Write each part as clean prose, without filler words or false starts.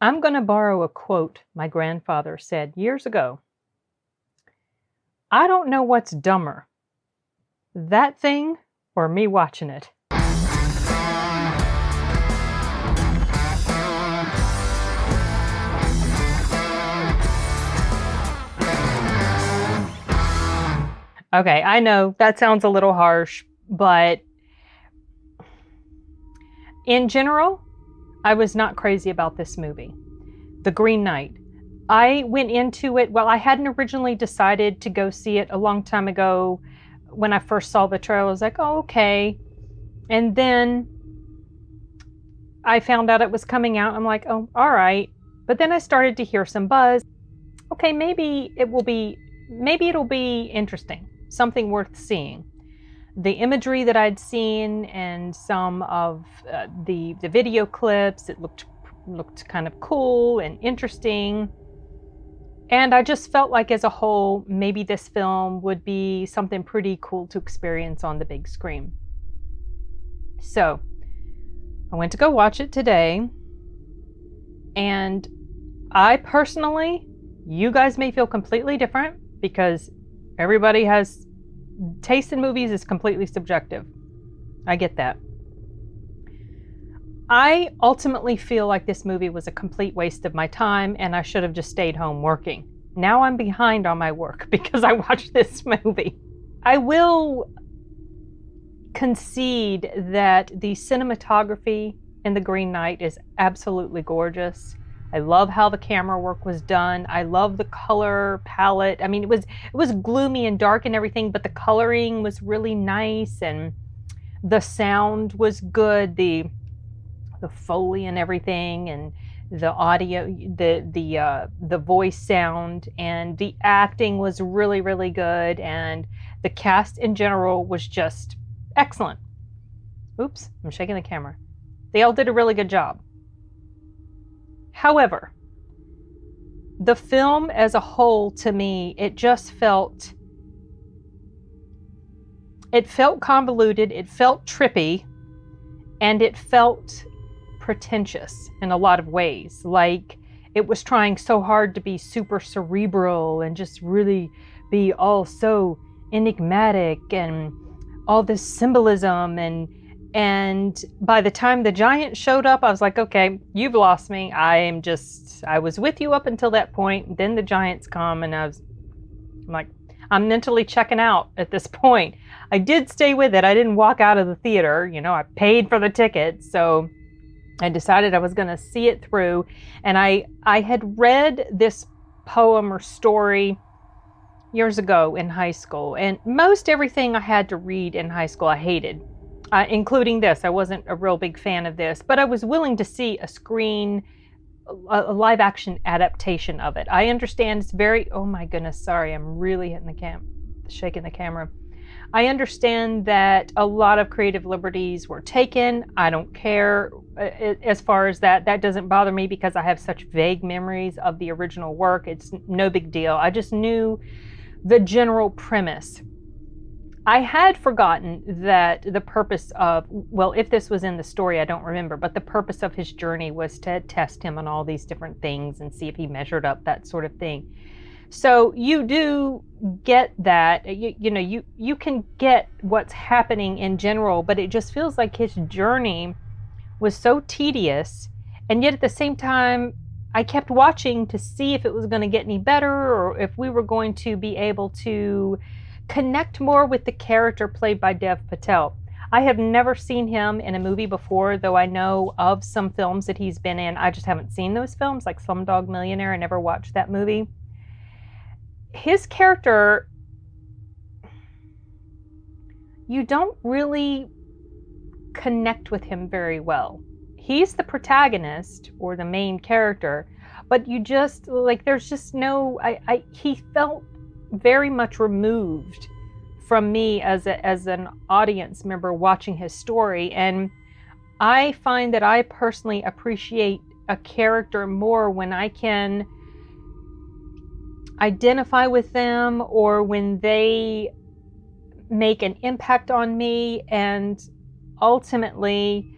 I'm going to borrow a quote my grandfather said years ago. I don't know what's dumber, that thing or me watching it. Okay, I know that sounds a little harsh, but in general, I was not crazy about this movie, The Green Knight. I went into it, well, I hadn't originally decided to go see it a long time ago. When I first saw the trailer, I was like, oh, okay. And then I found out it was coming out. I'm like, oh, all right. But then I started to hear some buzz. Okay, maybe it'll be interesting, something worth seeing. The imagery that I'd seen and some of the video clips, it looked kind of cool and interesting. And I just felt like as a whole, maybe this film would be something pretty cool to experience on the big screen. So I went to go watch it today. And I personally, you guys may feel completely different because everybody has taste in movies is completely subjective. I get that. I ultimately feel like this movie was a complete waste of my time and I should have just stayed home working. Now I'm behind on my work because I watched this movie. I will concede that the cinematography in The Green Knight is absolutely gorgeous. I love how the camera work was done. I love the color palette. I mean, it was gloomy and dark and everything, but the coloring was really nice and the sound was good. The Foley and everything, and the audio, the voice sound, and the acting was really, really good, and the cast in general was just excellent. Oops, I'm shaking the camera. They all did a really good job. However, the film as a whole, to me, it felt convoluted, it felt trippy, and it felt pretentious in a lot of ways. Like it was trying so hard to be super cerebral and just really be all so enigmatic and all this symbolism, and by the time the giant showed up, I was like, okay, you've lost me. I was with you up until that point. Then the giants come and I'm like, I'm mentally checking out at this point. I did stay with it. I didn't walk out of the theater. You know, I paid for the ticket. So I decided I was going to see it through. And I had read this poem or story years ago in high school. And most everything I had to read in high school I hated, including this. I wasn't a real big fan of this, but I was willing to see a live action adaptation of it. I understand it's very, oh my goodness, sorry, I'm really shaking the camera. I understand that a lot of creative liberties were taken. I don't care as far as that. That doesn't bother me because I have such vague memories of the original work. It's no big deal. I just knew the general premise. I had forgotten that the purpose of, well, if this was in the story, I don't remember, but the purpose of his journey was to test him on all these different things and see if he measured up, that sort of thing. So you do get that, you can get what's happening in general, but it just feels like his journey was so tedious. And yet at the same time, I kept watching to see if it was going to get any better or if we were going to be able to connect more with the character played by Dev Patel. I have never seen him in a movie before, though I know of some films that he's been in. I just haven't seen those films, like Slumdog Millionaire. I never watched that movie. His character, you don't really connect with him very well. He's the protagonist or the main character, but you just, like, there's just no, he felt very much removed from me as an audience member watching his story. And I find that I personally appreciate a character more when I can identify with them or when they make an impact on me and ultimately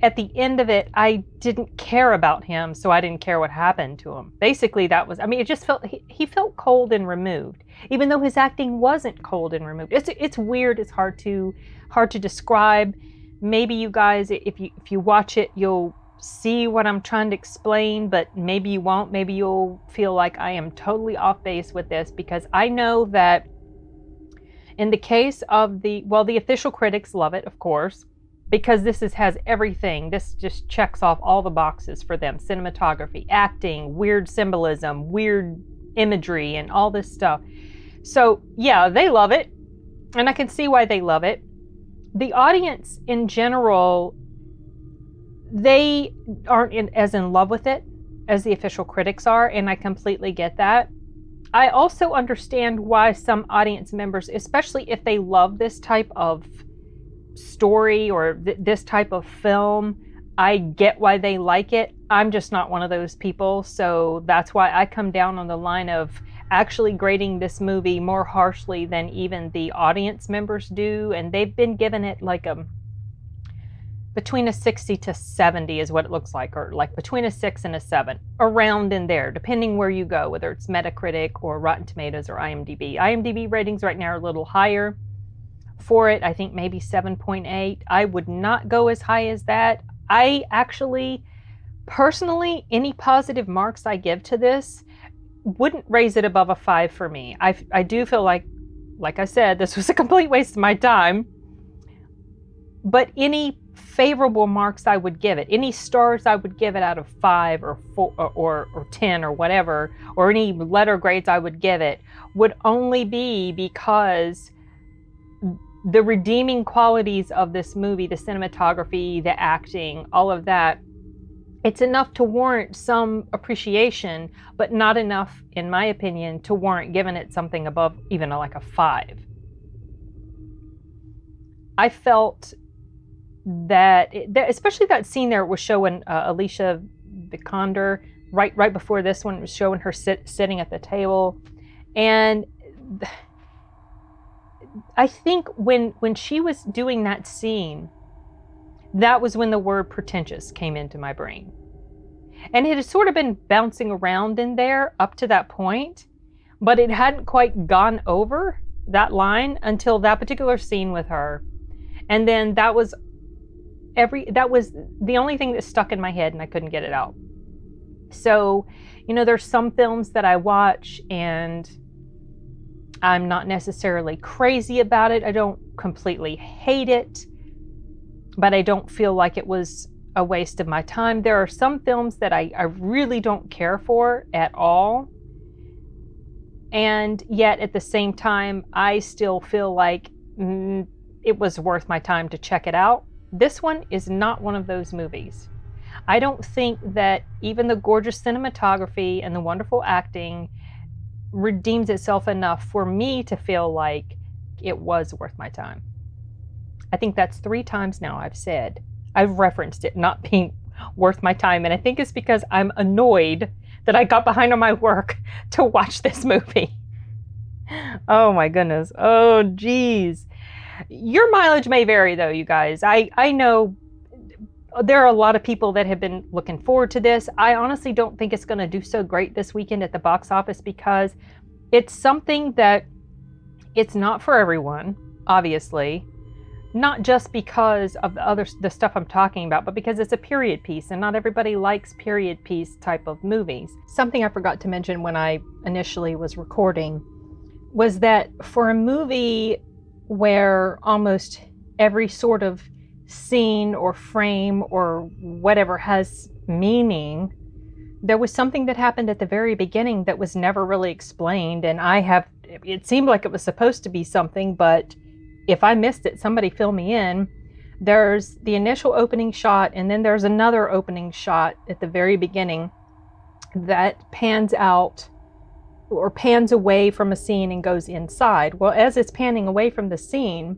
at the end of it, I didn't care about him, so I didn't care what happened to him. Basically, that was, I mean, it just felt, he felt cold and removed, even though his acting wasn't cold and removed. It's weird. It's hard to describe. Maybe you guys, if you watch it, you'll see what I'm trying to explain, but maybe you won't. Maybe you'll feel like I am totally off base with this, because I know that in the case of the official critics love it, of course, because this has everything. This just checks off all the boxes for them. Cinematography, acting, weird symbolism, weird imagery, and all this stuff. So yeah, they love it, and I can see why they love it. The audience in general, they aren't as in love with it as the official critics are, and I completely get that. I also understand why some audience members, especially if they love this type of story or this type of film, I get why they like it. I'm just not one of those people, so that's why I come down on the line of actually grading this movie more harshly than even the audience members do, and they've been given it like between a 60 to 70 is what it looks like, or like between a 6 and a 7, around in there, depending where you go, whether it's Metacritic or Rotten Tomatoes or IMDb. IMDb ratings right now are a little higher for it. I think maybe 7.8. I would not go as high as that. I actually, personally, any positive marks I give to this wouldn't raise it above a 5 for me. I do feel like I said, this was a complete waste of my time. But any favorable marks I would give it, any stars I would give it out of 5 or 4 or 10 or whatever, or any letter grades I would give it, would only be because the redeeming qualities of this movie, the cinematography, the acting, all of that, it's enough to warrant some appreciation, but not enough, in my opinion, to warrant giving it something above even like a 5. I felt that, especially that scene there was showing Alicia Vikander, right before this one, was showing her sitting at the table. And I think when she was doing that scene, that was when the word pretentious came into my brain. And it had sort of been bouncing around in there up to that point, but it hadn't quite gone over that line until that particular scene with her. And then that was the only thing that stuck in my head, and I couldn't get it out. So, there's some films that I watch and I'm not necessarily crazy about it. I don't completely hate it, but I don't feel like it was a waste of my time. There are some films that I really don't care for at all. And yet at the same time, I still feel like it was worth my time to check it out. This one is not one of those movies. I don't think that even the gorgeous cinematography and the wonderful acting redeems itself enough for me to feel like it was worth my time. I think that's 3 times now I've referenced it not being worth my time, and I think it's because I'm annoyed that I got behind on my work to watch this movie. Oh my goodness. Oh geez. Your mileage may vary though, you guys. I know there are a lot of people that have been looking forward to this. I honestly don't think it's going to do so great this weekend at the box office, because it's something that it's not for everyone, obviously. Not just because of the stuff I'm talking about, but because it's a period piece, and not everybody likes period piece type of movies. Something I forgot to mention when I initially was recording was that for a movie where almost every sort of scene or frame or whatever has meaning, there was something that happened at the very beginning that was never really explained, and it seemed like it was supposed to be something, but if I missed it, somebody fill me in. There's the initial opening shot, and then there's another opening shot at the very beginning that pans out or pans away from a scene and goes inside. Well, as it's panning away from the scene,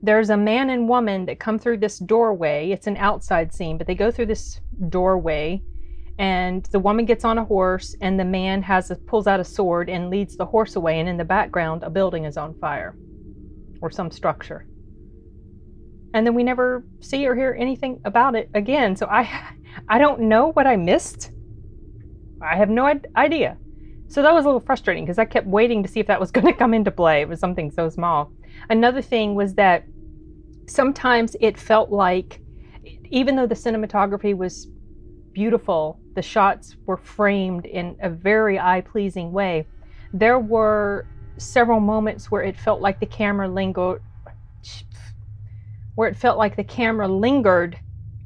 there's a man and woman that come through this doorway. It's an outside scene, but they go through this doorway, and the woman gets on a horse, and the man pulls out a sword and leads the horse away, and in the background, a building is on fire, or some structure. And then we never see or hear anything about it again. So I don't know what I missed. I have no idea. So that was a little frustrating because I kept waiting to see if that was going to come into play. It was something so small. Another thing was that sometimes it felt like, even though the cinematography was beautiful, the shots were framed in a very eye-pleasing way, there were several moments where it felt like the camera lingered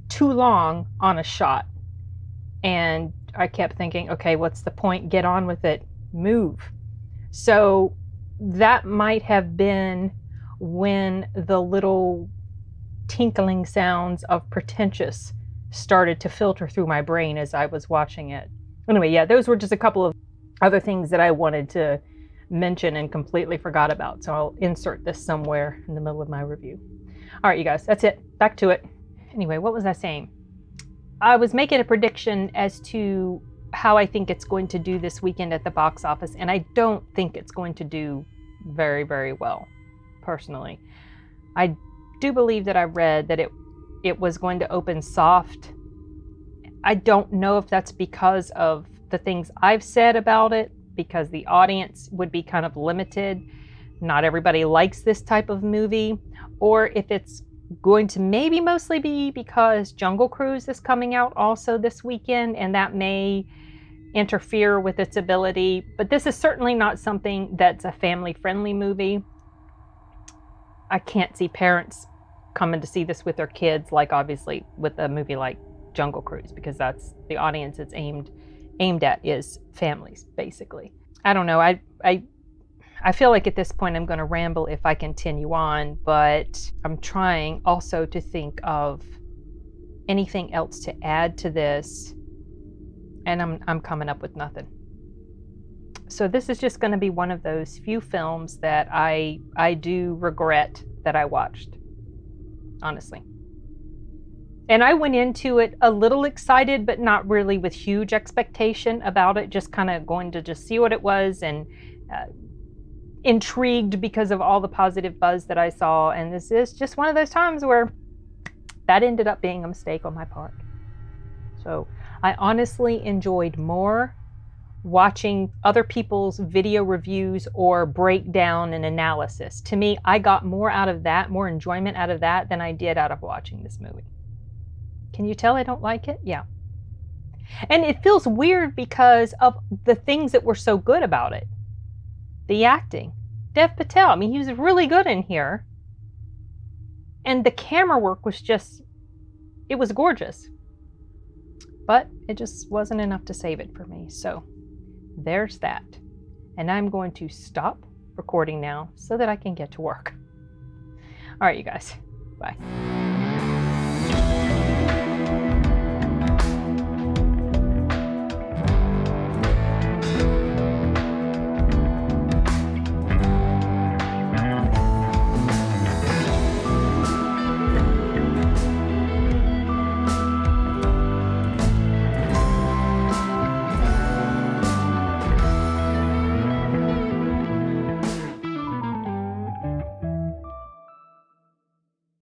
too long on a shot. And I kept thinking, okay, what's the point? Get on with it. Move. So that might have been when the little tinkling sounds of pretentious started to filter through my brain as I was watching it. Anyway, yeah, those were just a couple of other things that I wanted to mention and completely forgot about. So I'll insert this somewhere in the middle of my review. All right, you guys, that's it. Back to it. Anyway, what was I saying? I was making a prediction as to how I think it's going to do this weekend at the box office, and I don't think it's going to do very, very well, personally. I do believe that I read that it was going to open soft. I don't know if that's because of the things I've said about it, because the audience would be kind of limited. Not everybody likes this type of movie, or if it's going to maybe mostly be because Jungle Cruise is coming out also this weekend, and that may interfere with its ability. But this is certainly not something that's a family-friendly movie. I can't see parents coming to see this with their kids, like obviously with a movie like Jungle Cruise, because that's the audience it's aimed at is families, basically. I don't know. I feel like at this point I'm going to ramble if I continue on, but I'm trying also to think of anything else to add to this, and I'm coming up with nothing. So this is just going to be one of those few films that I do regret that I watched, honestly. And I went into it a little excited, but not really with huge expectation about it, just kind of going to just see what it was, and intrigued because of all the positive buzz that I saw. And this is just one of those times where that ended up being a mistake on my part. So I honestly enjoyed more watching other people's video reviews or breakdown and analysis. To me, I got more out of that, more enjoyment out of that than I did out of watching this movie. Can you tell I don't like it? Yeah. And it feels weird because of the things that were so good about it. The acting. Dev Patel, I mean, he was really good in here. And the camera work was just, it was gorgeous. But it just wasn't enough to save it for me. So there's that. And I'm going to stop recording now so that I can get to work. All right, you guys. Bye.